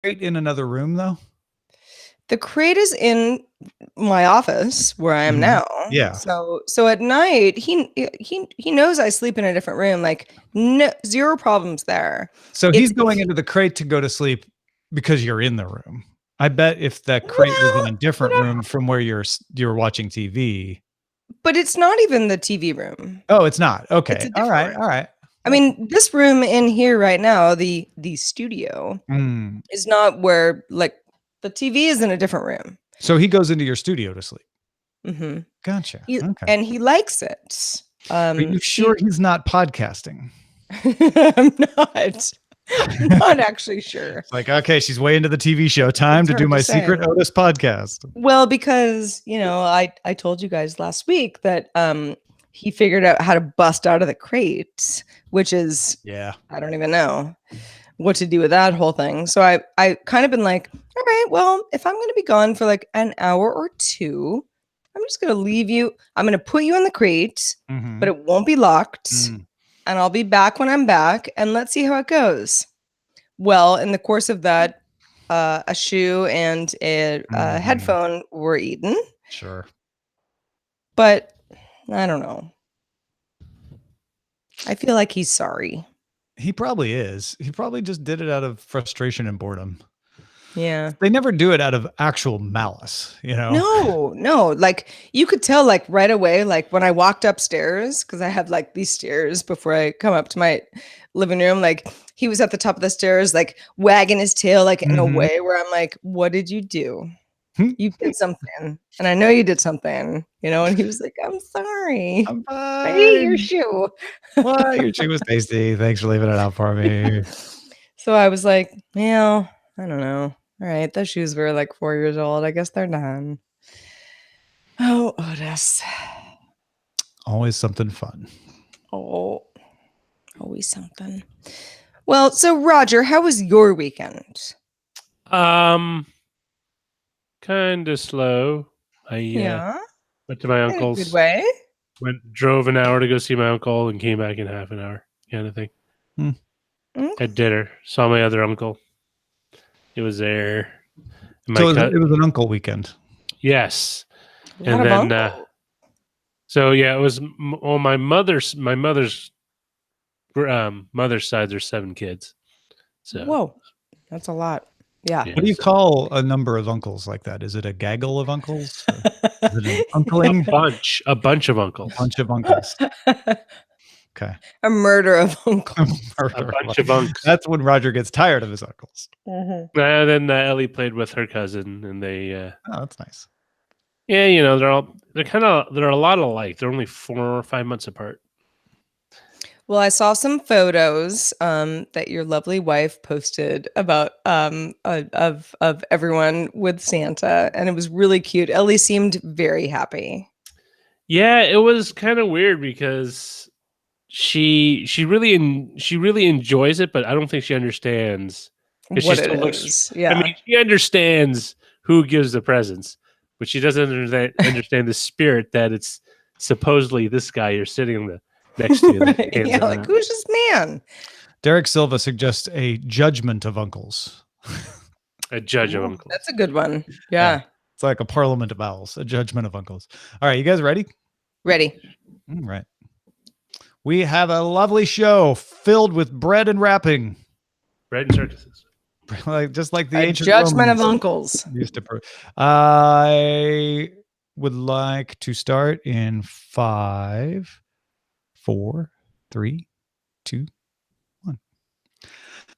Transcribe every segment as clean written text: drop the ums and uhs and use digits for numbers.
crate in another room though? The crate is in my office where I am now. Yeah. So at night he knows I sleep in a different room. Like zero problems there. So he's going into the crate to go to sleep because you're in the room. I bet if that crate was in a different room from where you're watching TV. But it's not even the TV room. Oh, it's not. Okay. All right. I mean, this room in here right now, the studio, is not where, like, the TV is in a different room. So he goes into your studio to sleep. Mm-hmm. Gotcha. Okay. And he likes it. Are you sure he's not podcasting? I'm not. I'm not actually sure. It's like, okay, she's way into the TV show. Time to do my secret Otis podcast. Well, because, you know, I told you guys last week that he figured out how to bust out of the crate, which is, I don't even know what to do with that whole thing. So I kind of been like, all right, well, if I'm going to be gone for like an hour or two, I'm just going to leave you. I'm going to put you in the crate, but it won't be locked. And I'll be back when I'm back, and let's see how it goes. Well, in the course of that, a shoe and a headphone were eaten. Sure. But I don't know. I feel like he's sorry. He probably is. He probably just did it out of frustration and boredom. Yeah. They never do it out of actual malice, you know? No. Like, you could tell, like, right away, like, when I walked upstairs, because I have, like, these stairs before I come up to my living room, like, he was at the top of the stairs, like, wagging his tail, like, in a way where I'm like, what did you do? You did something. And I know you did something, you know? And he was like, I'm sorry. I'm fine. I ate your shoe. What? Your shoe was tasty. Thanks for leaving it out for me. So I was like, yeah, I don't know. All right, those shoes were like 4 years old. I guess they're done. Oh, Otis. Always something fun. Oh, always something. Well, so Roger, how was your weekend? Kind of slow. I went to my uncle's. In a good way. Drove an hour to go see my uncle and came back in half an hour, kind of thing. Had dinner. Saw my other uncle. It was there. So it was an uncle weekend. Yes, and then it was on my mother's mother's side. There's 7 kids. So whoa, that's a lot. Yeah. What do you call a number of uncles like that? Is it a gaggle of uncles? Is it an uncling? A bunch of uncles. A bunch of uncles. Okay. A murder of uncles. A bunch of uncles. That's when Roger gets tired of his uncles. And then Ellie played with her cousin, and they. Oh, that's nice. Yeah, you know, they're a lot alike. They're only 4 or 5 months apart. Well, I saw some photos that your lovely wife posted about of everyone with Santa, and it was really cute. Ellie seemed very happy. Yeah, it was kind of weird because she really enjoys it, but I don't think she understands what it is. Yeah, I mean, she understands who gives the presents, but she doesn't understand the spirit that it's supposedly this guy you're sitting next to. Right. Yeah, like, who's this man? Derek Silva suggests a judgment of uncles. A judge of uncles. That's a good one. Yeah. It's like a parliament of owls, a judgment of uncles. All right, you guys ready? Ready. All right. We have a lovely show filled with bread and wrapping. Bread and circuses. Just like the ancient judgment Romans of uncles. used to. I would like to start in 5, 4, 3, 2, 1.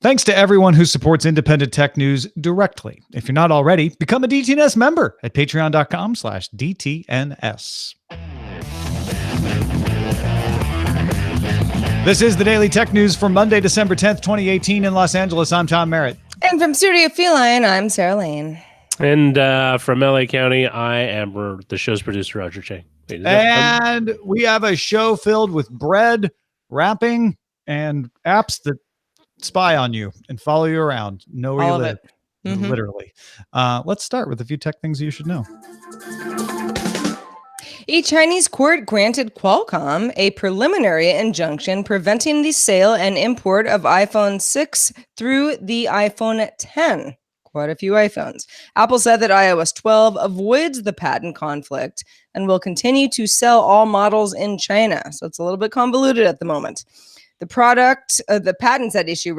Thanks to everyone who supports independent tech news directly. If you're not already, become a DTNS member at patreon.com/DTNS. This is the Daily Tech News for Monday, December 10th, 2018 in Los Angeles. I'm Tom Merritt. And from Studio Feline, I'm Sarah Lane. And from LA County, I am the show's producer, Roger Chang. And we have a show filled with bread, wrapping, and apps that spy on you and follow you around, know where you live. Literally. Let's start with a few tech things you should know. A Chinese court granted Qualcomm a preliminary injunction preventing the sale and import of iPhone 6 through the iPhone 10. quite a few iPhones. Apple said that iOS 12 avoids the patent conflict and will continue to sell all models in China. So it's a little bit convoluted at the moment. The patents at issue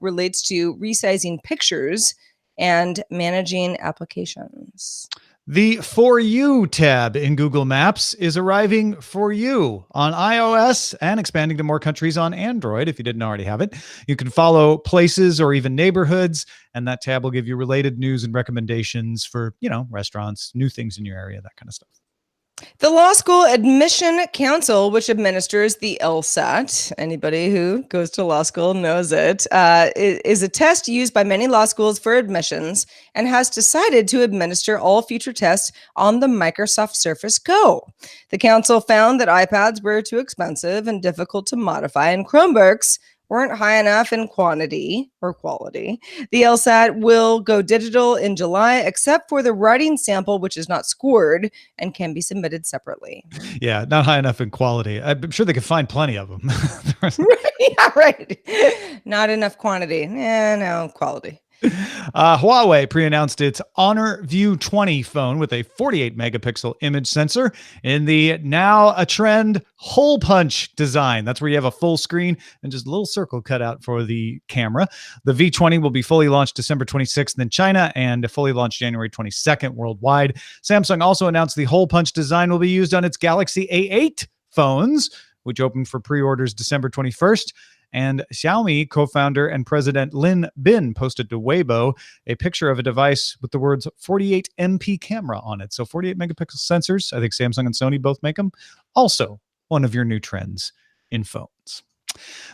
relates to resizing pictures and managing applications. The For You tab in Google Maps is arriving for you on iOS and expanding to more countries on Android if you didn't already have it. You can follow places or even neighborhoods, and that tab will give you related news and recommendations for, restaurants, new things in your area, that kind of stuff. The Law School Admission Council, which administers the LSAT, anybody who goes to law school knows it, is a test used by many law schools for admissions and has decided to administer all future tests on the Microsoft Surface Go. The council found that iPads were too expensive and difficult to modify, and Chromebooks weren't high enough in quantity or quality. The LSAT will go digital in July, except for the writing sample, which is not scored and can be submitted separately. Yeah, not high enough in quality. I'm sure they could find plenty of them. Yeah, right. Not enough quantity. No quality. Huawei pre-announced its Honor View 20 phone with a 48 megapixel image sensor in the now a trend hole punch design. That's where you have a full screen and just a little circle cut out for the camera. The V20 will be fully launched December 26th in China and fully launched January 22nd worldwide. Samsung also announced the hole punch design will be used on its Galaxy A8 phones, which opened for pre-orders December 21st. And Xiaomi co-founder and president Lin Bin posted to Weibo a picture of a device with the words 48 MP camera on it. So 48 megapixel sensors. I think Samsung and Sony both make them. Also, one of your new trends in phones.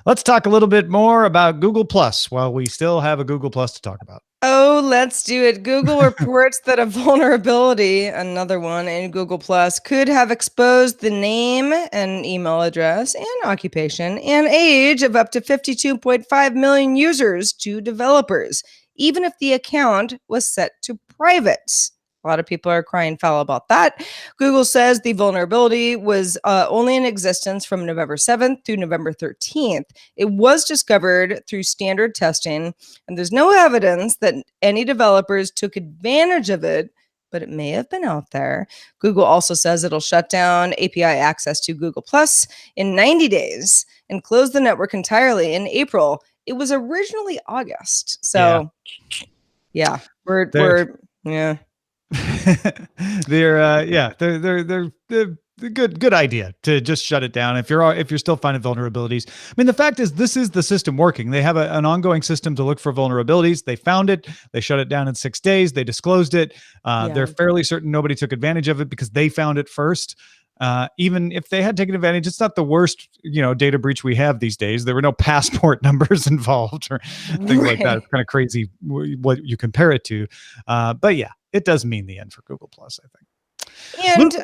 Let's talk a little bit more about Google Plus while we still have a Google Plus to talk about. Oh, let's do it. Google reports that a vulnerability, another one in Google Plus, could have exposed the name and email address and occupation and age of up to 52.5 million users to developers, even if the account was set to private. A lot of people are crying foul about that. Google says the vulnerability was only in existence from November 7th through November 13th. It was discovered through standard testing, and there's no evidence that any developers took advantage of it, but it may have been out there. Google also says it'll shut down API access to Google Plus in 90 days and close the network entirely in April. It was originally August. So, yeah, we're they're good idea to just shut it down if you're still finding vulnerabilities. I mean, the fact is, this is the system working. They have an ongoing system to look for vulnerabilities. They found it. They shut it down in 6 days. They disclosed it. They're fairly certain nobody took advantage of it because they found it first. Even if they had taken advantage, it's not the worst, data breach we have these days. There were no passport numbers involved or things like that. It's kind of crazy what you compare it to. But yeah, it does mean the end for Google Plus, I think. And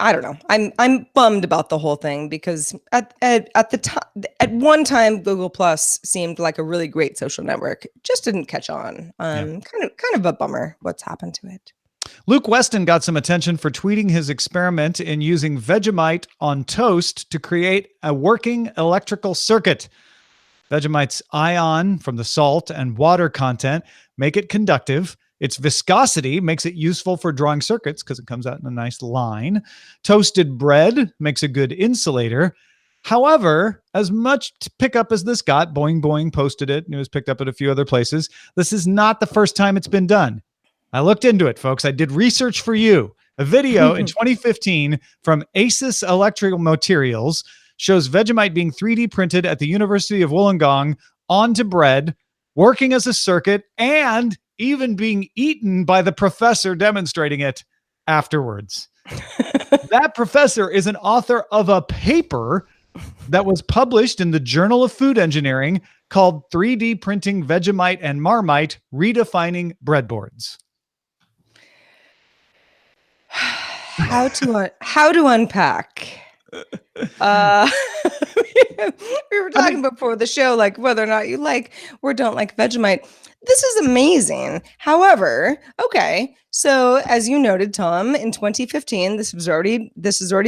I don't know. I'm bummed about the whole thing because at one time Google Plus seemed like a really great social network. It just didn't catch on. Kind of a bummer what's happened to it. Luke Weston got some attention for tweeting his experiment in using Vegemite on toast to create a working electrical circuit. Vegemite's ion from the salt and water content make it conductive. Its viscosity makes it useful for drawing circuits because it comes out in a nice line. Toasted bread makes a good insulator. However, as much pickup as this got, Boing Boing posted it, and it was picked up at a few other places. This is not the first time it's been done. I looked into it, folks. I did research for you. A video in 2015 from Asus Electrical Materials shows Vegemite being 3D printed at the University of Wollongong onto bread, working as a circuit, and even being eaten by the professor demonstrating it afterwards. That professor is an author of a paper that was published in the Journal of Food Engineering called 3D Printing Vegemite and Marmite, Redefining Breadboards. How to unpack. We were talking before the show, like whether or not you like or don't like Vegemite. This is amazing. However, okay, so as you noted, Tom, in 2015, this has already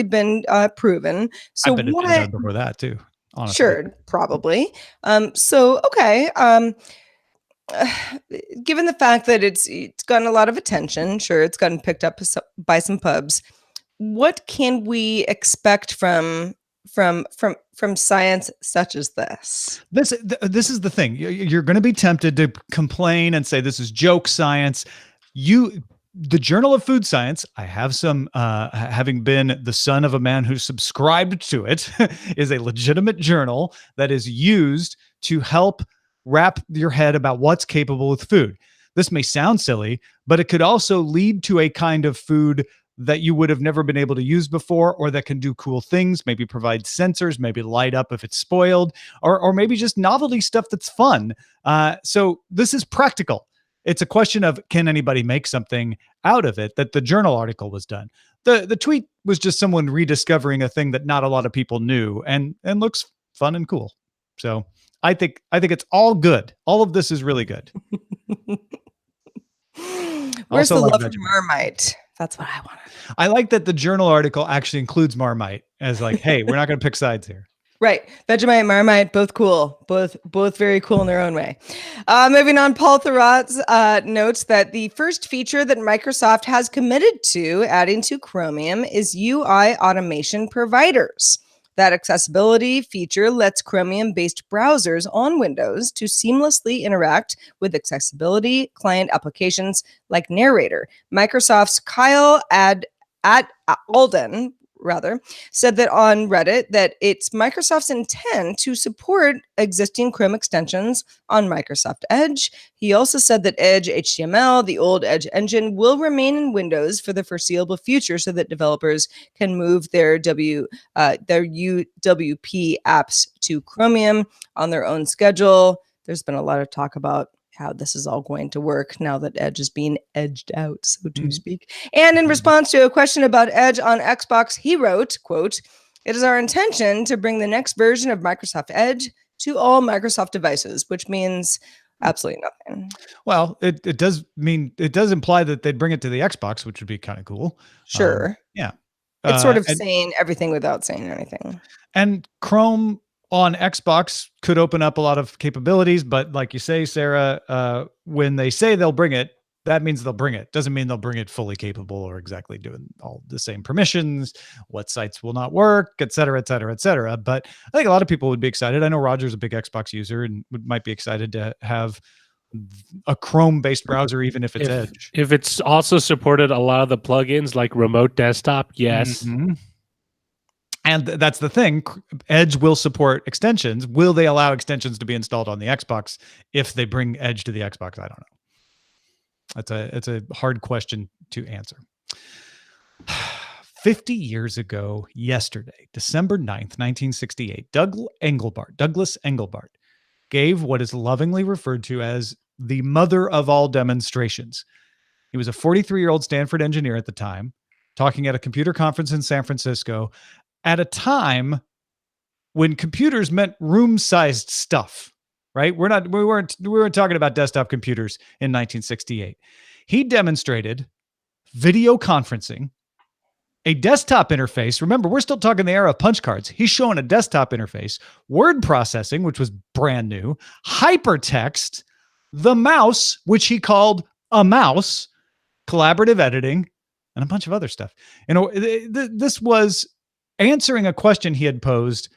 been proven. So I've been done before that too. Honestly. Sure, probably. So okay. given the fact that it's gotten a lot of attention, sure, it's gotten picked up by some pubs. What can we expect from science such as this? This is the thing. You're going to be tempted to complain and say this is joke science. The Journal of Food Science, I have some, having been the son of a man who subscribed to it, is a legitimate journal that is used to help wrap your head about what's capable with food. This may sound silly, but it could also lead to a kind of food that you would have never been able to use before, or that can do cool things, maybe provide sensors, maybe light up if it's spoiled, or maybe just novelty stuff that's fun. So this is practical. It's a question of, can anybody make something out of it? That the journal article was done. The tweet was just someone rediscovering a thing that not a lot of people knew and looks fun and cool. So I think it's all good. All of this is really good. Where's also the love for Marmite? That's what I want. I like that the journal article actually includes Marmite as like, hey, we're not going to pick sides here. Right. Vegemite, Marmite, both cool. Both very cool in their own way. Moving on, Paul Thurrott notes that the first feature that Microsoft has committed to adding to Chromium is UI automation providers. That accessibility feature lets Chromium-based browsers on Windows to seamlessly interact with accessibility client applications like Narrator. Microsoft's Kyle Alden said that on Reddit that it's Microsoft's intent to support existing Chrome extensions on Microsoft Edge. He also said that Edge HTML, the old Edge engine, will remain in Windows for the foreseeable future so that developers can move their UWP apps to Chromium on their own schedule. There's been a lot of talk about how this is all going to work now that Edge is being edged out, so to speak. And in response to a question about Edge on Xbox, he wrote, quote, "It is our intention to bring the next version of Microsoft Edge to all Microsoft devices," which means absolutely nothing. Well, it does imply that they'd bring it to the Xbox, which would be kind of cool. Sure. Yeah. It's sort of saying everything without saying anything. And Chrome on Xbox could open up a lot of capabilities, but like you say, Sarah, when they say they'll bring it, that means they'll bring it. Doesn't mean they'll bring it fully capable or exactly doing all the same permissions, what sites will not work, et cetera, et cetera, et cetera. But I think a lot of people would be excited. I know Roger's a big Xbox user and might be excited to have a Chrome-based browser, even if it's Edge. If it's also supported a lot of the plugins like remote desktop, yes. Mm-hmm. And that's the thing. Edge will support extensions. Will they allow extensions to be installed on the Xbox if they bring Edge to the Xbox? I don't know. It's a hard question to answer. 50 years ago yesterday, December 9th, 1968, Douglas Engelbart gave what is lovingly referred to as the mother of all demonstrations. He was a 43-year-old Stanford engineer at the time, talking at a computer conference in San Francisco at a time when computers meant room-sized stuff, right? We weren't talking about desktop computers in 1968. He demonstrated video conferencing, a desktop interface. Remember, we're still talking the era of punch cards. He's showing a desktop interface, word processing, which was brand new, hypertext, the mouse, which he called a mouse, collaborative editing, and a bunch of other stuff. This was answering a question he had posed.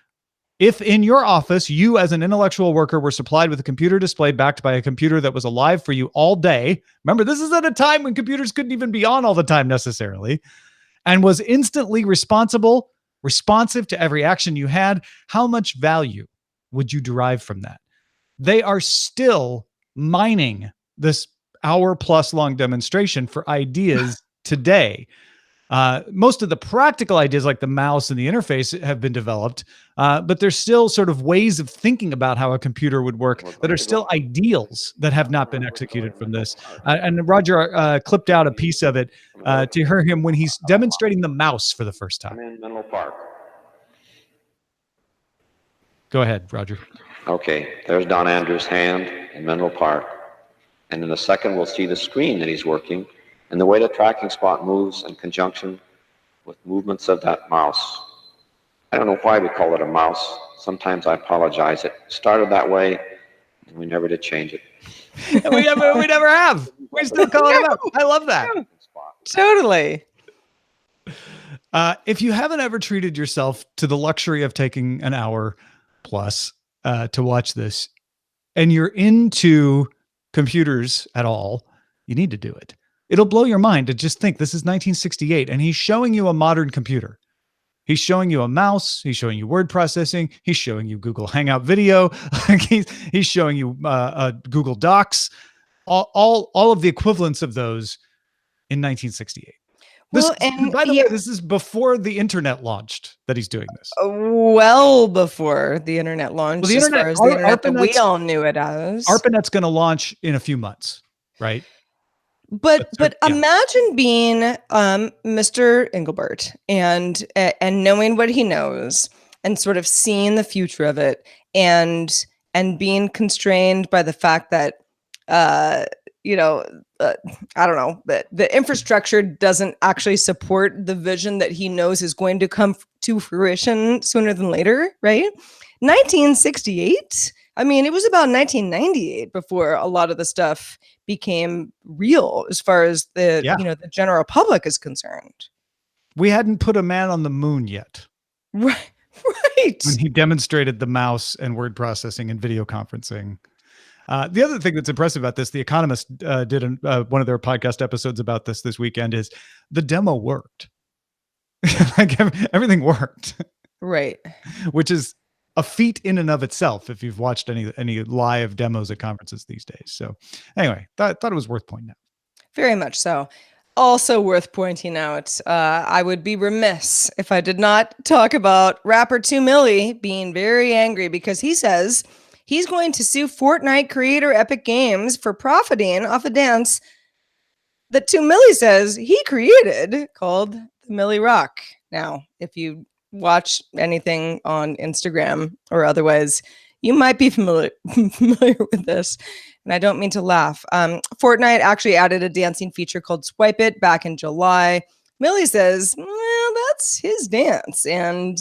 If in your office, you as an intellectual worker were supplied with a computer display backed by a computer that was alive for you all day, remember, this is at a time when computers couldn't even be on all the time necessarily, and was instantly responsive to every action you had, how much value would you derive from that? They are still mining this hour-plus long demonstration for ideas today. Most of the practical ideas like the mouse and the interface have been developed, but there's still sort of ways of thinking about how a computer would work that are still ideals that have not been executed from this. And Roger clipped out a piece of it to hear him when he's demonstrating the mouse for the first time. I'm in Menlo Park. Go ahead, Roger. Okay, there's Don Andrews' hand in Menlo Park. And in a second, we'll see the screen that he's working and the way the tracking spot moves in conjunction with movements of that mouse. I don't know why we call it a mouse. Sometimes I apologize. It started that way, and we never did change it. And we never have. We still call him out. I love that. Totally. If you haven't ever treated yourself to the luxury of taking an hour plus to watch this, and you're into computers at all, you need to do it. It'll blow your mind to just think this is 1968 and he's showing you a modern computer. He's showing you a mouse. He's showing you word processing. He's showing you Google Hangout video. he's showing you Google Docs. All of the equivalents of those in 1968. Well, By the way, this is before the internet launched that he's doing this. Well before the internet launched, as far as the internet that we all knew it as. ARPANET's going to launch in a few months, right? But imagine being Mr. Engelbart and knowing what he knows and sort of seeing the future of it and being constrained by the fact that I don't know, that the infrastructure doesn't actually support the vision that he knows is going to come to fruition sooner than later, right? 1968. I mean, it was about 1998 before a lot of the stuff became real as far as the the general public is concerned. We hadn't put a man on the moon yet. Right. When he demonstrated the mouse and word processing and video conferencing. The other thing that's impressive about this, The Economist did one of their podcast episodes about this weekend, is the demo worked. Like everything worked. Right. Which is a feat in and of itself if you've watched any live demos at conferences these days. So anyway, thought it was worth pointing out. Very much so. Also worth pointing out, I would be remiss if I did not talk about rapper 2 Milli being very angry because he says he's going to sue Fortnite creator Epic Games for profiting off a dance that 2 Milli says he created called the Milli Rock. Now, if you watch anything on Instagram or otherwise, you might be familiar with this. And I don't mean to laugh. Fortnite actually added a dancing feature called Swipe It back in July. Milli says, well, that's his dance. And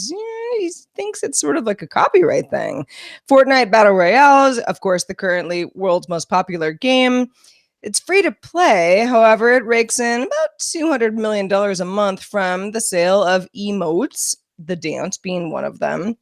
he thinks it's sort of like a copyright thing. Fortnite Battle Royale is, of course, the currently world's most popular game. It's free to play. However, it rakes in about $200 million a month from the sale of emotes, the dance being one of them,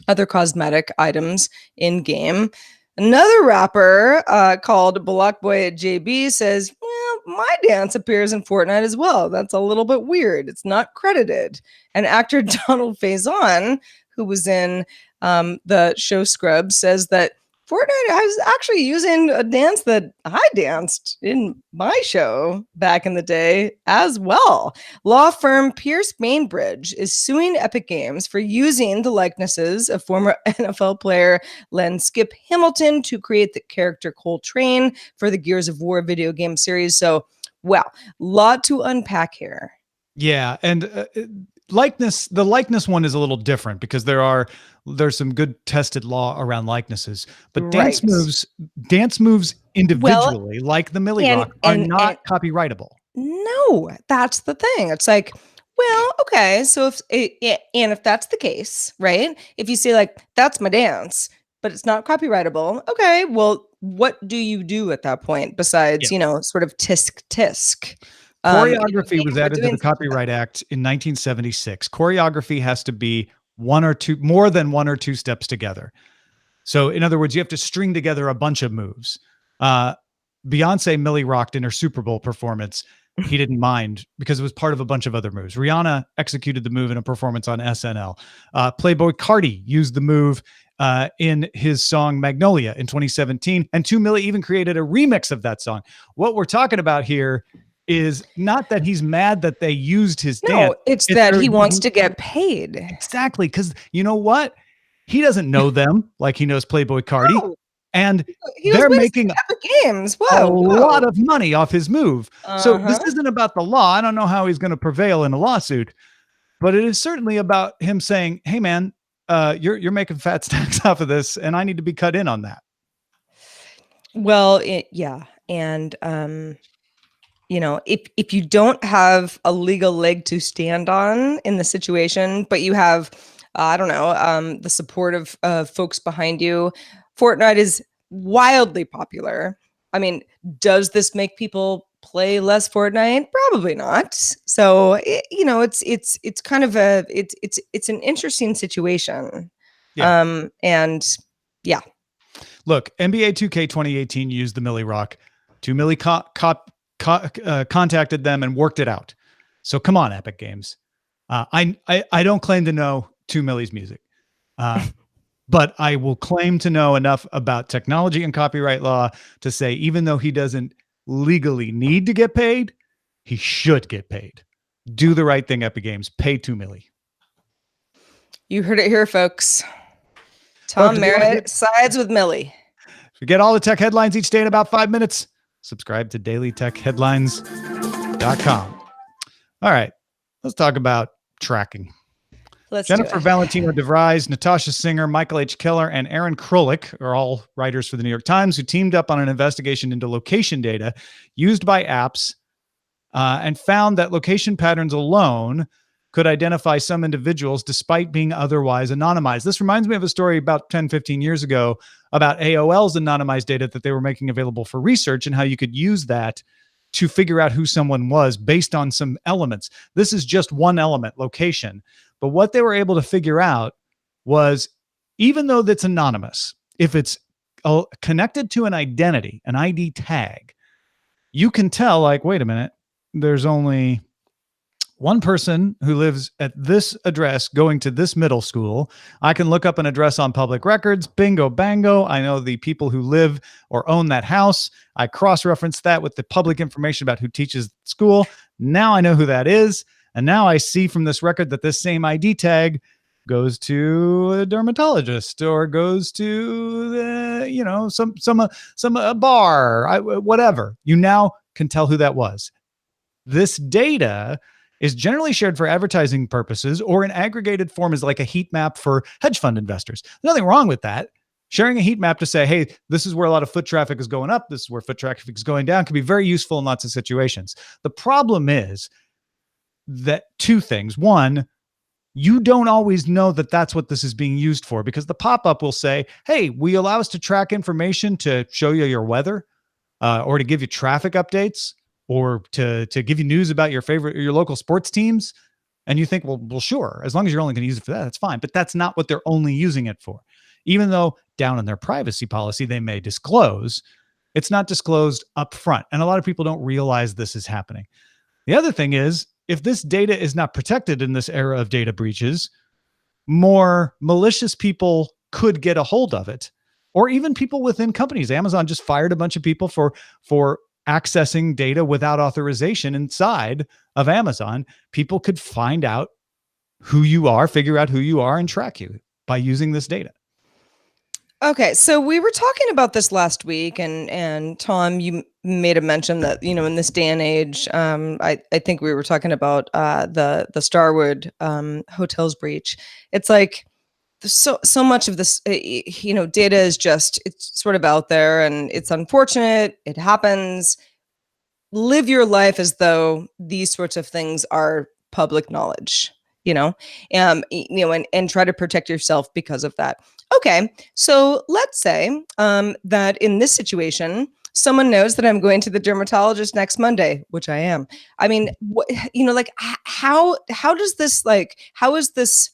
other cosmetic items in game. Another rapper called Blockboy JB says, well, my dance appears in Fortnite as well. That's a little bit weird. It's not credited. And actor Donald Faison, who was in the show Scrubs, says that Fortnite was actually using a dance that I danced in my show back in the day as well. Law firm Pierce Bainbridge is suing Epic Games for using the likenesses of former NFL player Len Skip Hamilton to create the character Coltrane for the Gears of War video game series. So, wow, lot to unpack here. Yeah, and the likeness one is a little different because there's some good tested law around likenesses, but dance moves individually, like the Milli Rock, are not copyrightable. No, that's the thing. It's like, well, okay, so if that's the case, right? If you say like that's my dance, but it's not copyrightable, okay, well, what do you do at that point besides sort of tisk? Choreography was added to the Copyright Act in 1976. Choreography has to be more than one or two steps together. So in other words, you have to string together a bunch of moves. Beyonce Milli rocked in her Super Bowl performance. He didn't mind because it was part of a bunch of other moves. Rihanna executed the move in a performance on SNL. Playboi Carti used the move in his song Magnolia in 2017. And 2 Milli even created a remix of that song. What we're talking about here is not that he's mad that they used his dance. No, it's that he wants to get paid. Exactly. Because you know what? He doesn't know them like he knows Playboi Carti. No. And they're making Epic Games. a lot of money off his move. So this isn't about the law. I don't know how he's going to prevail in a lawsuit, but it is certainly about him saying, hey, man, you're making fat stacks off of this, and I need to be cut in on that. Well, yeah. And, if you don't have a legal leg to stand on in the situation, but you have, the support of folks behind you, Fortnite is wildly popular. I mean, does this make people play less Fortnite? Probably not. So it's kind of it's an interesting situation. Yeah. And yeah. Look, NBA 2K 2018 used the Millie Rock. 2 Millie contacted them and worked it out. So come on, Epic Games. I don't claim to know 2 Millie's music, but I will claim to know enough about technology and copyright law to say, even though he doesn't legally need to get paid, he should get paid. Do the right thing, Epic Games. Pay 2 Millie. You heard it here, folks. Tom Merritt sides with Millie. If you get all the tech headlines each day in about 5 minutes, subscribe to dailytechheadlines.com. All right, let's talk about tracking. Jennifer Valentino DeVries, Natasha Singer, Michael H. Keller, and Aaron Krolik are all writers for the New York Times who teamed up on an investigation into location data used by apps and found that location patterns alone could identify some individuals despite being otherwise anonymized. This reminds me of a story about 10, 15 years ago about AOL's anonymized data that they were making available for research and how you could use that to figure out who someone was based on some elements. This is just one element, location. But what they were able to figure out was, even though that's anonymous, if it's connected to an identity, an ID tag, you can tell, like, wait a minute, there's only one person who lives at this address going to this middle school. I can look up an address on public records. Bingo, bango. I know the people who live or own that house. I cross-reference that with the public information about who teaches school. Now I know who that is. And now I see from this record that this same ID tag goes to a dermatologist or goes to the, some bar, whatever. You now can tell who that was. This data is generally shared for advertising purposes or in aggregated form as like a heat map for hedge fund investors. There's nothing wrong with that. Sharing a heat map to say, hey, this is where a lot of foot traffic is going up, this is where foot traffic is going down, can be very useful in lots of situations. The problem is that two things. One, you don't always know that that's what this is being used for, because the pop-up will say, hey, we allow us to track information to show you your weather or to give you traffic updates, or to give you news about your local sports teams. And you think, well, sure, as long as you're only going to use it for that, that's fine. But that's not what they're only using it for. Even though down in their privacy policy, they may disclose, it's not disclosed up front. And a lot of people don't realize this is happening. The other thing is, if this data is not protected in this era of data breaches, more malicious people could get a hold of it, or even people within companies. Amazon just fired a bunch of people for accessing data without authorization inside of Amazon. People could find out who you are, figure out who you are, and track you by using this data. Okay, so we were talking about this last week, and Tom, you made a mention that, in this day and age, I think we were talking about the Starwood hotels breach. It's like so much of this, data is just, it's sort of out there, and it's unfortunate. It happens. Live your life as though these sorts of things are public knowledge, and try to protect yourself because of that. Okay, so let's say that in this situation, someone knows that I'm going to the dermatologist next Monday, which I am. I mean, how does this, how is this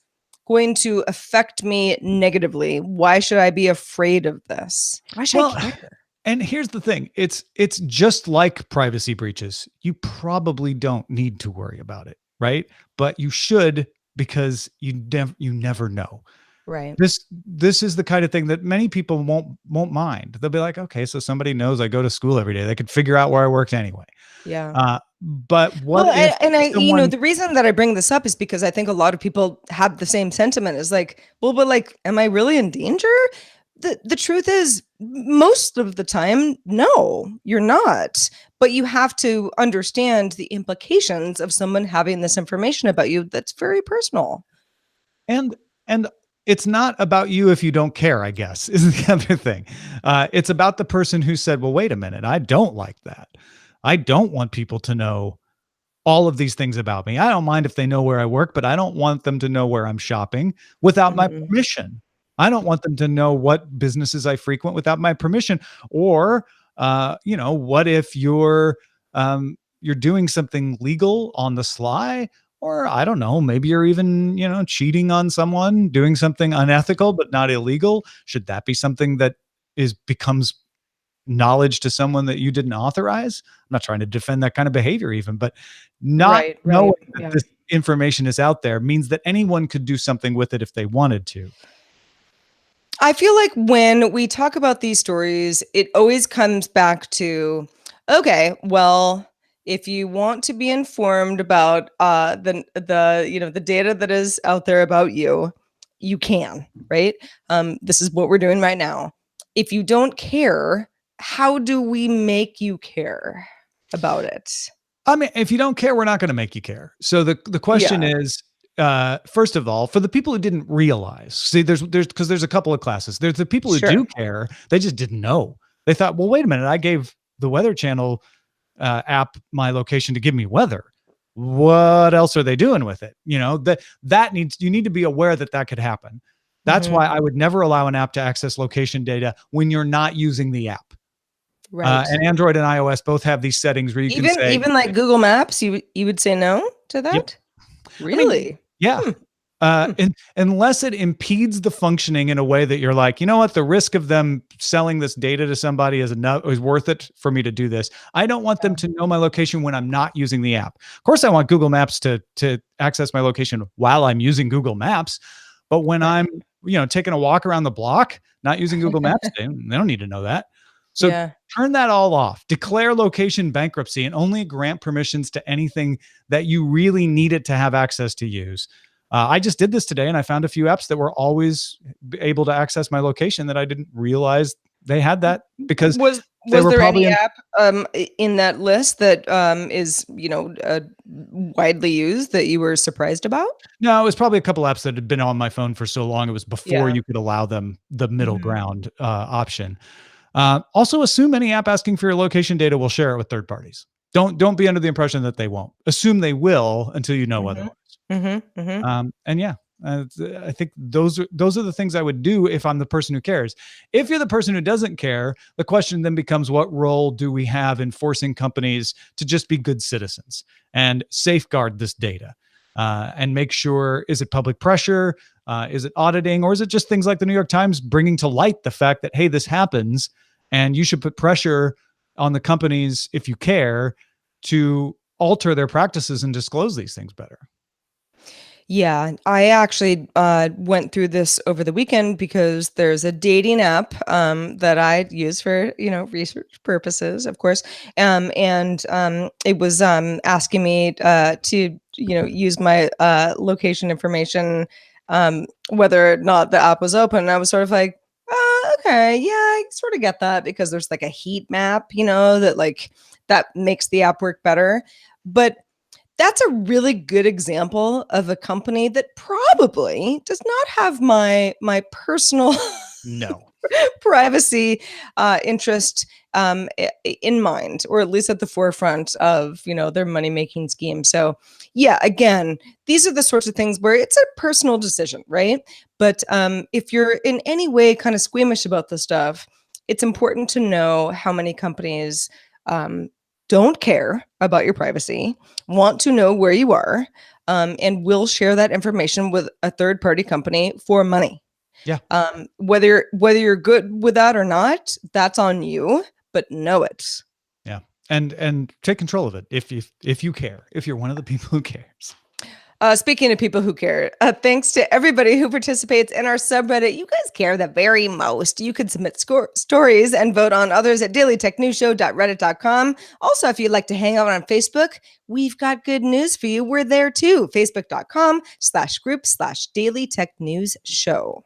going to affect me negatively? Why should I be afraid of this? Why should I care? And here's the thing. It's just like privacy breaches. You probably don't need to worry about it, right? But you should, because you never know. Right. This is the kind of thing that many people won't mind. They'll be like, okay, so somebody knows I go to school every day. They could figure out where I worked anyway. Yeah. But what the reason that I bring this up is because I think a lot of people have the same sentiment. Is like, well, but like, am I really in danger? The truth is, most of the time, no, you're not. But you have to understand the implications of someone having this information about you that's very personal. And it's not about you if you don't care, I guess, is the other thing. It's about the person who said, well, wait a minute, I don't like that. I don't want people to know all of these things about me. I don't mind if they know where I work, but I don't want them to know where I'm shopping without my permission. I don't want them to know what businesses I frequent without my permission, or What if you're doing something legal on the sly, or I don't know, maybe you're even, cheating on someone, doing something unethical, but not illegal. Should that be something that becomes knowledge to someone that you didn't authorize? I'm not trying to defend that kind of behavior even, but not knowing that this information is out there means that anyone could do something with it if they wanted to. I feel like when we talk about these stories, it always comes back to, okay, well, if you want to be informed about the data that is out there about you, you can, right? This is what we're doing right now. If you don't care, how do we make you care about it? I mean, if you don't care, we're not going to make you care. So the question is, first of all, for the people who didn't realize, see, there's a couple of classes. There's the people who do care. They just didn't know. They thought, well, wait a minute, I gave the Weather Channel app my location to give me weather. What else are they doing with it? You need to be aware that could happen. That's why I would never allow an app to access location data when you're not using the app. Right. And Android and iOS both have these settings where you can say, even like Google Maps, you would say no to that? Yep. Really? Unless it impedes the functioning in a way that you're like, you know what, the risk of them selling this data to somebody is worth it for me to do this. I don't want them to know my location when I'm not using the app. Of course, I want Google Maps to access my location while I'm using Google Maps. But when I'm, taking a walk around the block, not using Google Maps, they don't need to know that. So turn that all off, declare location bankruptcy, and only grant permissions to anything that you really need it to have access to use. I just did this today, and I found a few apps that were always able to access my location that I didn't realize they had that, because was there any app in that list that is widely used that you were surprised about? No, it was probably a couple apps that had been on my phone for so long. It was before you could allow them the middle ground option. Also, assume any app asking for your location data will share it with third parties. Don't be under the impression that they won't. Assume they will until you know otherwise. I think those are the things I would do if I'm the person who cares. If you're the person who doesn't care, the question then becomes, what role do we have in forcing companies to just be good citizens and safeguard this data and make sure, is it public pressure? Is it auditing, or is it just things like the New York Times bringing to light the fact that, hey, this happens and you should put pressure on the companies, if you care, to alter their practices and disclose these things better? Yeah, I actually went through this over the weekend because there's a dating app that I use for research purposes, of course, and it was asking me to use my location information, whether or not the app was open. And I was sort of like, okay, yeah, I sort of get that, because there's like a heat map, that makes the app work better, but that's a really good example of a company that probably does not have my personal privacy interest in mind, or at least at the forefront of their money-making scheme. So yeah, again, these are the sorts of things where it's a personal decision, right? But if you're in any way kind of squeamish about this stuff, it's important to know how many companies don't care about your privacy, want to know where you are, and will share that information with a third-party company for money. Yeah. Whether you're good with that or not, that's on you, but know it. Yeah. And take control of it if you care, if you're one of the people who cares. Speaking of people who care, thanks to everybody who participates in our subreddit. You guys care the very most. You can submit stories and vote on others at dailytechnewsshow.reddit.com. Also, if you'd like to hang out on Facebook, we've got good news for you. We're there too. Facebook.com/group/dailytechnewsshow.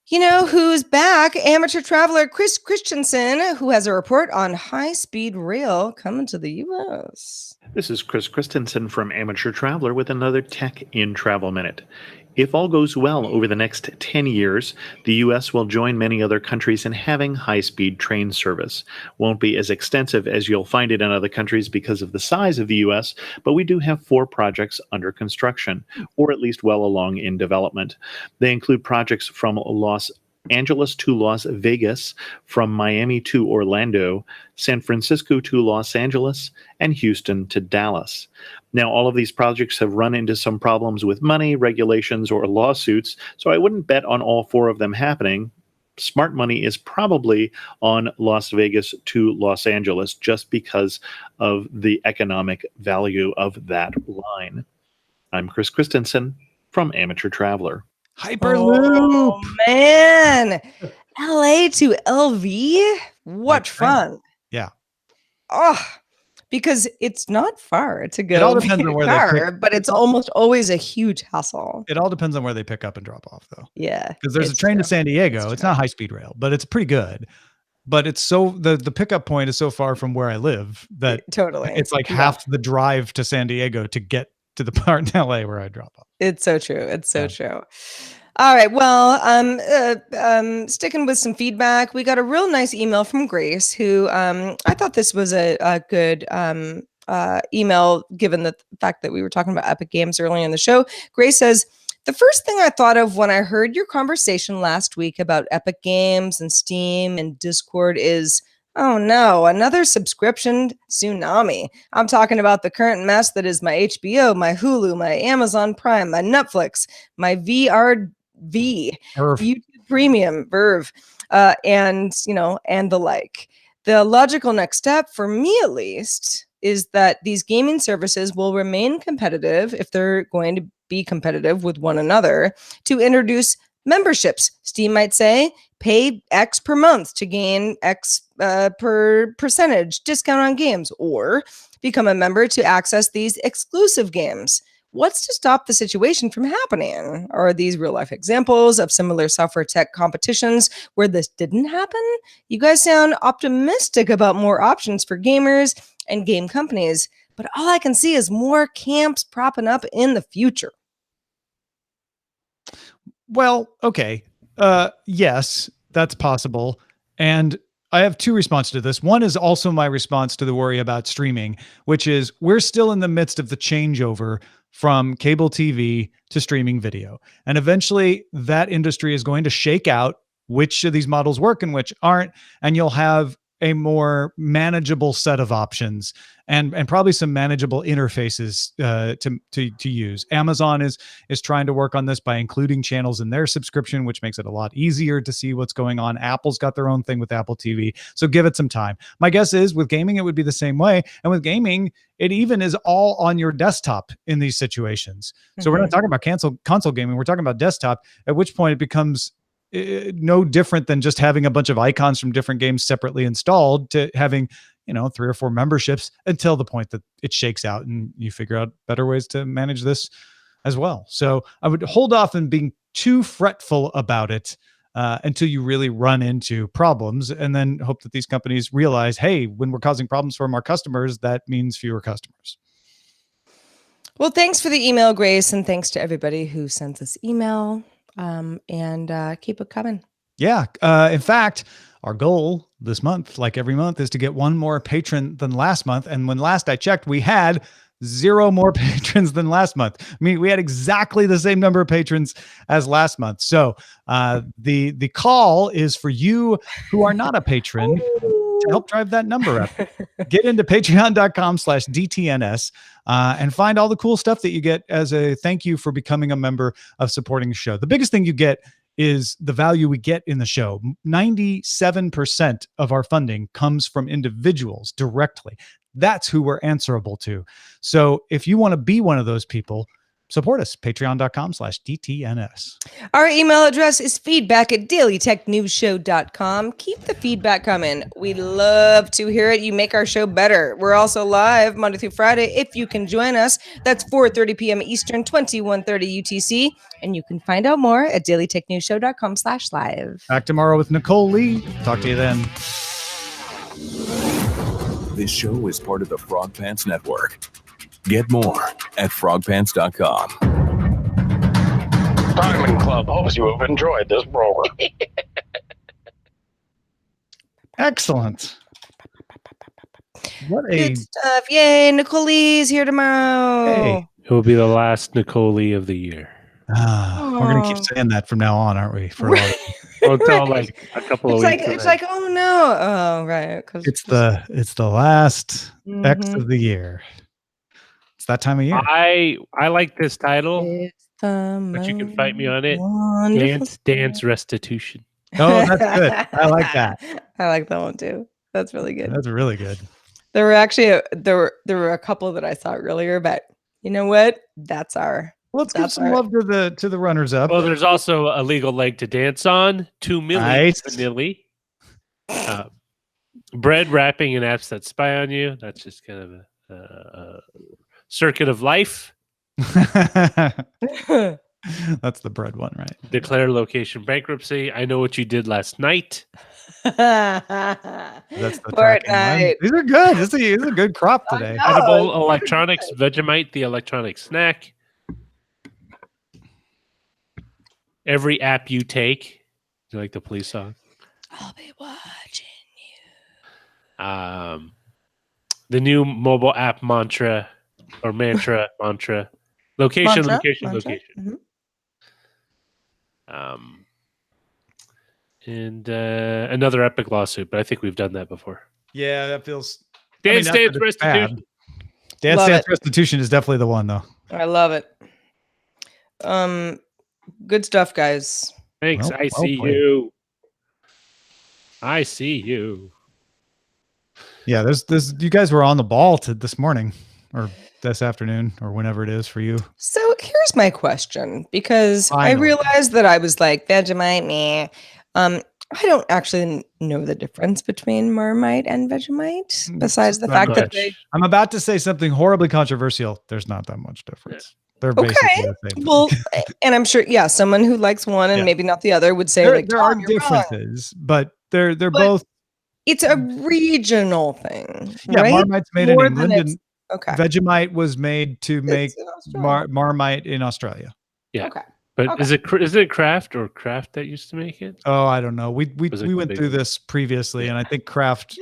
You know who's back? Amateur traveler Chris Christensen, who has a report on high-speed rail coming to the U.S. This is Chris Christensen from Amateur Traveler with another Tech in Travel Minute. If all goes well over the next 10 years, the U.S. will join many other countries in having high-speed train service. Won't be as extensive as you'll find it in other countries because of the size of the U.S., but we do have 4 projects under construction, or at least well along in development. They include projects from Los Angeles to Las Vegas, from Miami to Orlando, San Francisco to Los Angeles, and Houston to Dallas. Now, all of these projects have run into some problems with money, regulations, or lawsuits, so I wouldn't bet on all 4 of them happening. Smart money is probably on Las Vegas to Los Angeles just because of the economic value of that line. I'm Chris Christensen from Amateur Traveler. Hyperloop. Oh, man. LA to LV? What fun. Yeah. Oh, because it's not far to go. It all depends on where they pick. But it's almost always a huge hassle. It all depends on where they pick up and drop off, though. Yeah. Because there's a train to San Diego. It's not high-speed rail, but it's pretty good. But it's so the pickup point is so far from where I live that totally it's like half the drive to San Diego to get to the part in LA where I drop off. It's so true. It's so true. All right. Well, sticking with some feedback, we got a real nice email from Grace, who I thought this was a good email, given the fact that we were talking about Epic Games earlier in the show. Grace says, the first thing I thought of when I heard your conversation last week about Epic Games and Steam and Discord is, oh no, another subscription tsunami. I'm talking about the current mess that is my HBO, my Hulu, my Amazon Prime, my Netflix, my VRV, YouTube Premium, Verve, and the like. The logical next step, for me at least, is that these gaming services will remain competitive, if they're going to be competitive with one another, to introduce memberships. Steam might say, pay X per month to gain X per percentage discount on games, or become a member to access these exclusive games. What's to stop the situation from happening? Are these real life examples of similar software tech competitions where this didn't happen? You guys sound optimistic about more options for gamers and game companies, but all I can see is more camps propping up in the future. Well, okay. Yes, that's possible. And I have 2 responses to this. One is also my response to the worry about streaming, which is we're still in the midst of the changeover from cable TV to streaming video. And eventually that industry is going to shake out which of these models work and which aren't. And you'll have a more manageable set of options and probably some manageable interfaces to use. Amazon is trying to work on this by including channels in their subscription, which makes it a lot easier to see what's going on. Apple's got their own thing with Apple TV. So give it some time. My guess is with gaming, it would be the same way. And with gaming, it even is all on your desktop in these situations. So we're not talking about console gaming. We're talking about desktop, at which point it becomes no different than just having a bunch of icons from different games separately installed to having, 3 or 4 memberships until the point that it shakes out and you figure out better ways to manage this as well. So I would hold off on being too fretful about it until you really run into problems, and then hope that these companies realize, hey, when we're causing problems for our customers, that means fewer customers. Well, thanks for the email, Grace, and thanks to everybody who sends us email. And keep it coming. Yeah. In fact, our goal this month, like every month, is to get 1 more patron than last month. And when last I checked, we had 0 more patrons than last month. I mean, we had exactly the same number of patrons as last month. So the call is for you who are not a patron to help drive that number up. Get into patreon.com/DTNS and find all the cool stuff that you get as a thank you for becoming a member of supporting the show. The biggest thing you get is the value we get in the show. 97% of our funding comes from individuals directly. That's who we're answerable to. So if you want to be one of those people, support us, patreon.com/DTNS. Our email address is feedback@dailytechnewsshow.com. Keep the feedback coming. We love to hear it. You make our show better. We're also live Monday through Friday. If you can join us, that's 4:30 p.m. Eastern, 21:30 UTC. And you can find out more at dailytechnewsshow.com/live. Back tomorrow with Nicole Lee. Talk to you then. This show is part of the Frog Pants Network. Get more at frogpants.com. Diamond Club hopes you have enjoyed this program. Excellent. What a good stuff. Yay, Nicole Lee's here tomorrow. Hey. It will be the last Nicole Lee of the year. We're gonna keep saying that from now on, aren't we? For a lot of Until like a couple of weeks. It's like, oh no, oh right, because it's the last X of the year. It's that time of year. I like this title, it's the but you can fight me on it. wonderful Dance Restitution. Oh, that's good. I like that. I like that one too. That's really good. That's really good. There were actually there were a couple that I saw earlier, but you know what? That's our. Let's give some love to the runners up. Well, there's also a legal leg to dance on. 2 million Nice. vanilli. Bread wrapping and apps that spy on you. That's just kind of a circuit of life. That's the bread one, right? Declare location bankruptcy. I know what you did last night. That's the tracking one. These are good. This is a good crop today. Edible electronics. Vegemite, the electronic snack. Every app you take. Do you like the police song? I'll be watching you. The new mobile app mantra. Location. Mm-hmm. And another epic lawsuit, but I think we've done that before. Yeah, that feels. Dance Restitution. Dance Restitution is definitely the one, though. I love it. Good stuff, guys. Thanks. I see you. I see you. Yeah, there's you guys were on the ball this morning or this afternoon or whenever it is for you. So here's my question, because I realized that I was like Vegemite, meh. I don't actually know the difference between Marmite and Vegemite, besides the fact that I'm about to say something horribly controversial. There's not that much difference. They're basically the same thing. Well, and I'm sure, someone who likes one and maybe not the other would say there are differences, but they're both. It's a regional thing. Yeah, right? Marmite's made in England, and okay. Vegemite was made to make Marmite in Australia. Yeah. Okay. But is it Kraft or Kraft that used to make it? Oh, I don't know. We went through this previously, and I think Kraft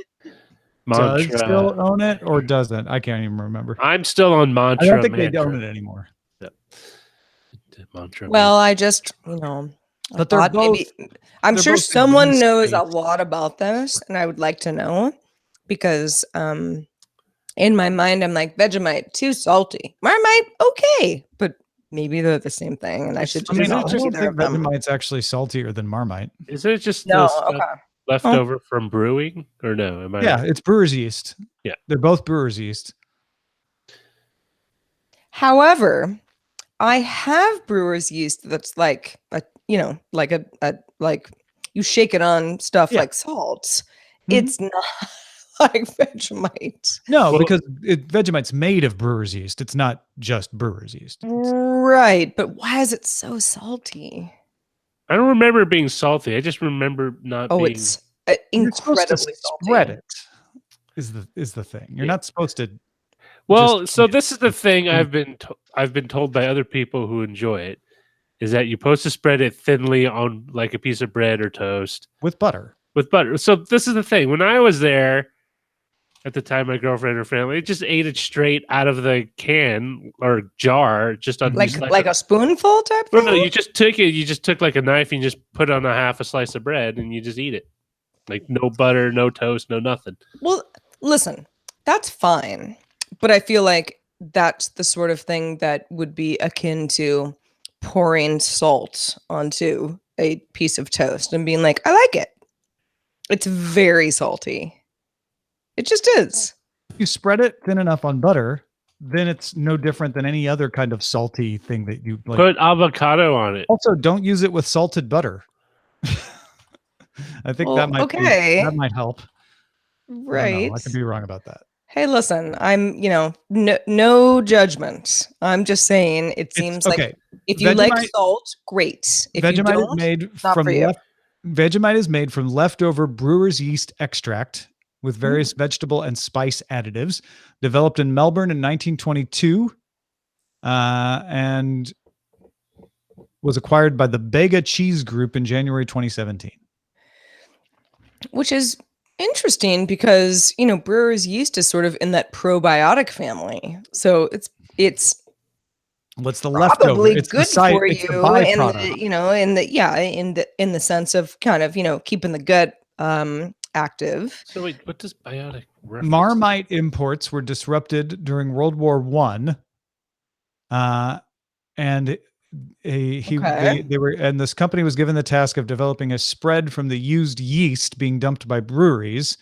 does still own it or doesn't. I can't even remember. I'm still on Mantra. I don't think they own it anymore. Yeah. Mantra. Well, I just, but they're both. I'm sure someone knows a lot about this, and I would like to know, because in my mind, I'm like, Vegemite, too salty. Marmite, okay, but maybe they're the same thing, and I should just. I don't think Vegemite's actually saltier than Marmite. Isn't it just left over from brewing, or no? Yeah, it's brewer's yeast. Yeah, they're both brewer's yeast. However, I have brewer's yeast that's like like you shake it on stuff like salt. Mm-hmm. It's not like Vegemite. No, because Vegemite's made of brewer's yeast. It's not just brewer's yeast. Right, but why is it so salty? I don't remember it being salty. I just remember not being. It's incredibly salty. Spread it is the thing. You're not supposed to. Well, so this is the thing I've been told by other people who enjoy it, is that you're supposed to spread it thinly on like a piece of bread or toast with butter. So this is the thing. When I was there at the time, my girlfriend and her family just ate it straight out of the can or jar, just on like a spoonful type thing. No, you just took it. You just took like a knife and you just put it on half a slice of bread and you just eat it, like no butter, no toast, no nothing. Well, listen, that's fine. But I feel like that's the sort of thing that would be akin to pouring salt onto a piece of toast and being like, I like it. It's very salty. It just is. If you spread it thin enough on butter, then it's no different than any other kind of salty thing that you like. Put avocado on it. Also, don't use it with salted butter. I think that might help. Right. I could be wrong about that. Hey, listen, I'm, no judgment. I'm just saying it seems like if you like salt, great. If Vegemite you don't, is made not from for you. Vegemite is made from leftover brewer's yeast extract with various vegetable and spice additives, developed in Melbourne in 1922, and was acquired by the Bega Cheese Group in January 2017. Which is interesting because, brewer's yeast is sort of in that probiotic family. So it's What's the leftover? Probably It's good the side, for it's you, the and byproduct. in the sense of kind of keeping the gut active. So wait, what does biotic reference? Marmite imports were disrupted during World War One, and they were, and this company was given the task of developing a spread from the used yeast being dumped by breweries.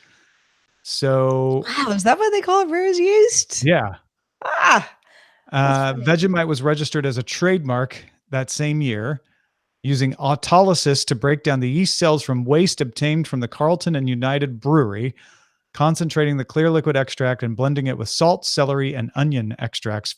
So, Wow, is that what they call it? Brewer's yeast? yeah. Ah, Vegemite was registered as a trademark that same year, using autolysis to break down the yeast cells from waste obtained from the Carlton and United Brewery, concentrating the clear liquid extract and blending it with salt, celery, and onion extracts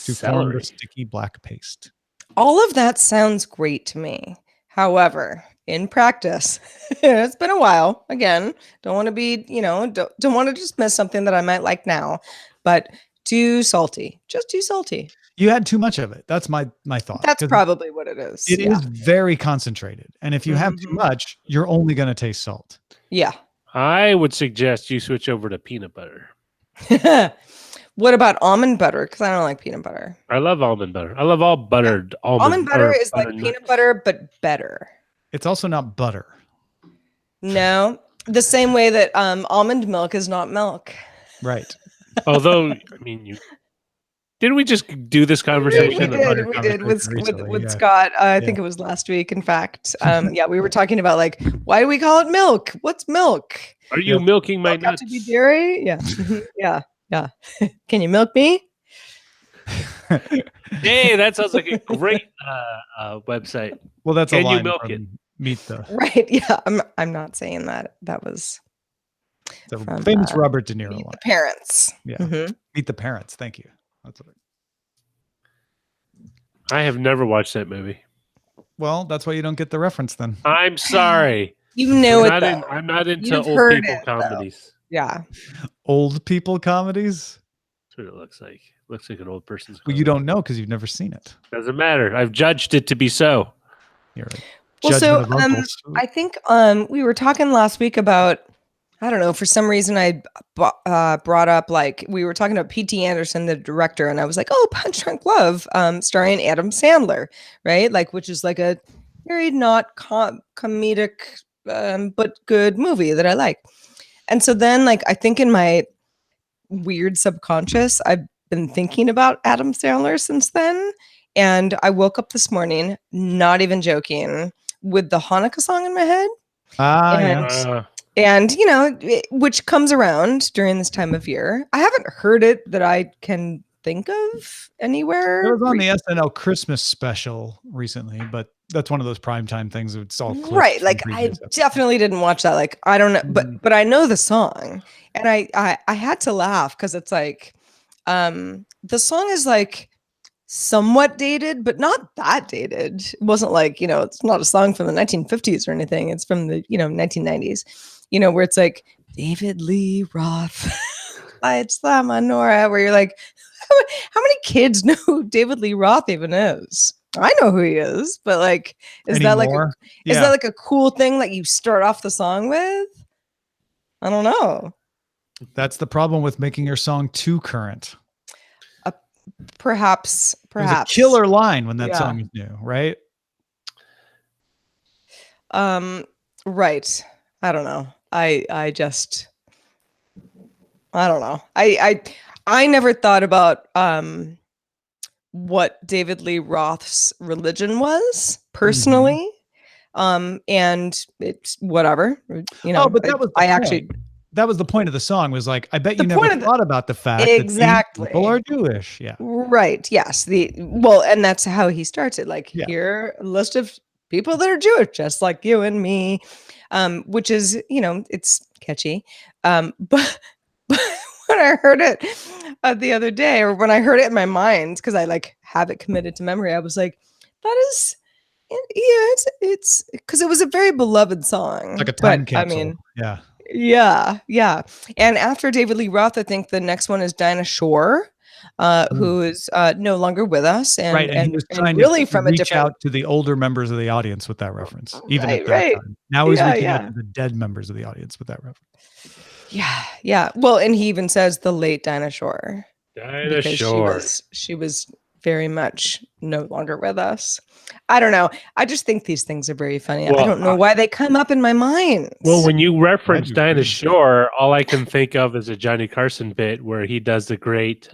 to form the sticky black paste. all of that sounds great to me. However, in practice, it's been a while. Again, don't want to be, don't want to dismiss something that I might like now, but too salty, just too salty. You had too much of it. That's my thought. That's probably what it is. It is very concentrated. And if you have too much, you're only going to taste salt. Yeah. I would suggest you switch over to peanut butter. What about almond butter? Because I don't like peanut butter. I love almond butter. I love all buttered almond butter is like peanut butter, but better. It's also not butter. No, the same way that almond milk is not milk. Right. Although, I mean, didn't we just do this conversation? We did with Scott. I think it was last week. In fact, we were talking about like, why do we call it milk? What's milk? Are you milking my nuts? To be dairy? Yeah, yeah. Can you milk me? Hey, that sounds like a great website. Well, that's Can a line you milk from it? Meet the Right. Yeah, I'm not saying that. That was the famous Robert De Niro Meet line. the Parents. Yeah, Mm-hmm. Meet the Parents. Thank you. That's what I have never watched that movie. Well, that's why you don't get the reference then. I'm sorry. You know I'm it. not I'm not into You've old heard people it, comedies. Yeah. Old people comedies? That's what it looks like. Looks like an old person's Well, comedy. you don't know because you've never seen it. Doesn't matter. I've judged it to be so. You're right. Well, so Judgment of uncles. I think we were talking last week about, I don't know, for some reason I brought up, like, we were talking about P.T. Anderson, the director, and I was like, oh, Punch Drunk Love, starring Adam Sandler, right? Like, which is like a very not comedic, but good movie that I like. And so then, like, I think in my weird subconscious, I've been thinking about Adam Sandler since then. And I woke up this morning, not even joking, with the Hanukkah song in my head. And, you know, which comes around during this time of year. I haven't heard it that I can think of anywhere. It was on the SNL Christmas special recently, but that's one of those primetime things. It's all clips right. from Like, I definitely didn't watch that. Like, I don't know, but I know the song, and I had to laugh because it's like, the song is like somewhat dated, but not that dated. It wasn't like, you know, it's not a song from the 1950s or anything. It's from the, 1990s, where it's like David Lee Roth, Lights La Menorah, where you're like, how many kids know who David Lee Roth even is? I know who he is, but like, is that like a cool thing that you start off the song with? I don't know. That's the problem with making your song too current. Perhaps. It was a killer line when that song is new, right? Right. I don't know. I don't know. I never thought about what David Lee Roth's religion was personally. And it's whatever, but that was that was the point of the song, was like, I bet you never thought about the fact that people are Jewish. Yeah. Right. Yes. And that's how he starts it. Like, here, a list of people that are Jewish, just like you and me, which is, it's catchy. But when I heard it the other day, or when I heard it in my mind, because I like have it committed to memory, I was like, that is, it's because it was a very beloved song. Like a time capsule. Yeah. And after David Lee Roth, I think the next one is Dinah Shore, who is no longer with us, and he was trying really to from reach out to the older members of the audience with that reference, even at that time. Now he's reaching out to the dead members of the audience with that reference. Yeah. Well, and he even says the late Dinah Shore. Dinah Shore. She was very much no longer with us. I don't know. I just think these things are very funny. Well, I don't know why they come up in my mind. Well, when you reference do Dinah too. Shore, all I can think of is a Johnny Carson bit where he does the great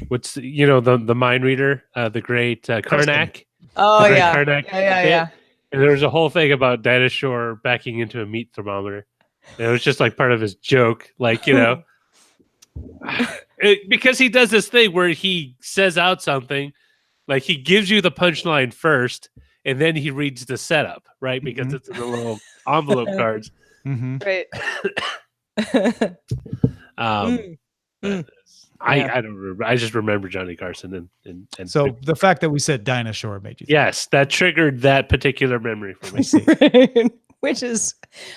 what's the mind reader, the great Karnak. Oh the great yeah. Karnak Yeah. bit. And there was a whole thing about Dinah Shore backing into a meat thermometer. And it was just like part of his joke, like, because he does this thing where he says out something, like he gives you the punchline first, and then he reads the setup, right? Because it's in the little envelope cards. Right. I don't remember. I just remember Johnny Carson and So the fact that we said Dinah Shore made you think. yes, that triggered that particular memory for me. Right. Which is,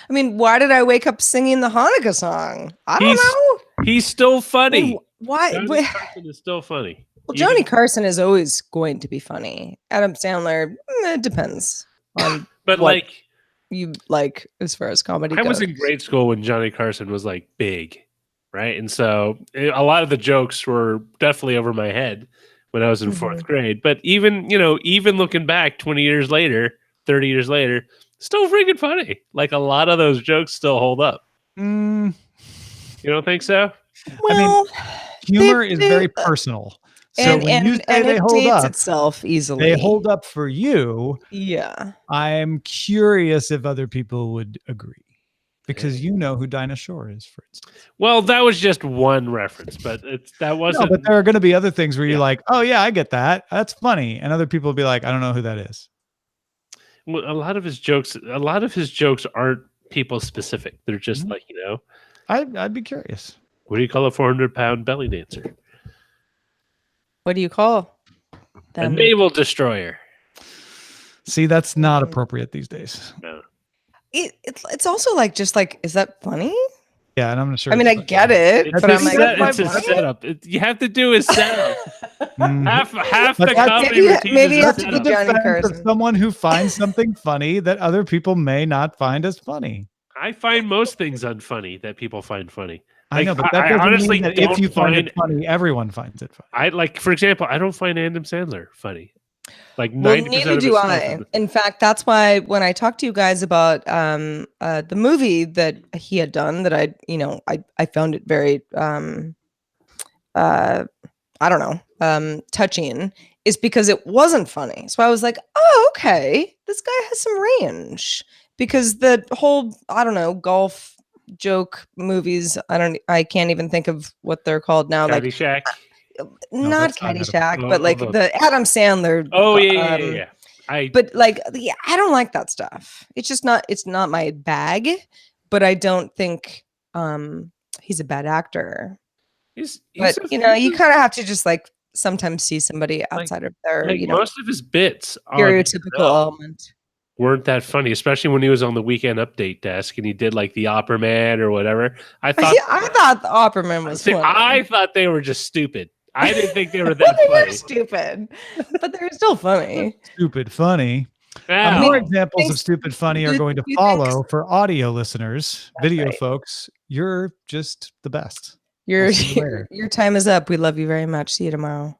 I mean, why did I wake up singing the Hanukkah song? I don't know. He's still funny. I mean, why? Johnny Carson is still funny. Well, Johnny Carson is always going to be funny. Adam Sandler, it depends on but what like you like as far as comedy I goes. was in grade school when Johnny Carson was like big, right? And so a lot of the jokes were definitely over my head when I was in fourth grade. But even looking back 20 years later, 30 years later, still freaking funny. Like a lot of those jokes still hold up. You don't think so? Well, humor is very personal. So when you say they it hold dates up, itself easily. they hold up for you. Yeah. I'm curious if other people would agree. Because you know who Dinah Shore is, for instance. Well, that was just one reference, but that wasn't. No, but there are going to be other things where you're like, oh yeah, I get that. That's funny. And other people will be like, I don't know who that is. Well, a lot of his jokes aren't people specific. They're just like, I'd be curious. what do you call a 400-pound belly dancer? What do you call A them? naval destroyer. See, that's not appropriate these days. No. It's also like, just like, is that funny? Yeah, and I'm not sure. I mean, I get it, but I'm like, it's a setup. You have to do a setup. half But the that's- comedy maybe- routine maybe is a have to setup. do Johnny defense of Carson. someone who finds something funny that other people may not find as funny. I find most things unfunny that people find funny. I know, but that I doesn't honestly mean that don't if you find it find- funny, everyone finds it funny. I like, for example, I don't find Adam Sandler funny. Like 90% Well, of neither his do stuff I. is- In fact, that's why when I talked to you guys about the movie that he had done, that I found it very I don't know, touching, is because it wasn't funny. So I was like, oh, okay, this guy has some range. Because the whole, I don't know, golf joke movies, I can't even think of what they're called now. Caddyshack. Not that's not Caddyshack, Oh, but like the- the Adam Sandler. Oh yeah. But like, yeah, I don't like that stuff. It's just not. It's not my bag. But I don't think he's a bad actor. He's But a- you kind of have to just like sometimes see somebody outside of their like most of his bits on stereotypical element. weren't that funny, especially when he was on the Weekend Update desk and he did like the Opera Man or whatever. I thought I thought the Opperman was funny. I thought they were just stupid. I didn't think they were that They were funny. stupid, but they're still funny. Stupid funny. Wow. More examples of thanks- stupid funny are you- going to you follow for audio listeners. Video right. folks, you're just the best. Your We'll see you later. your time is up. We love you very much. See you tomorrow.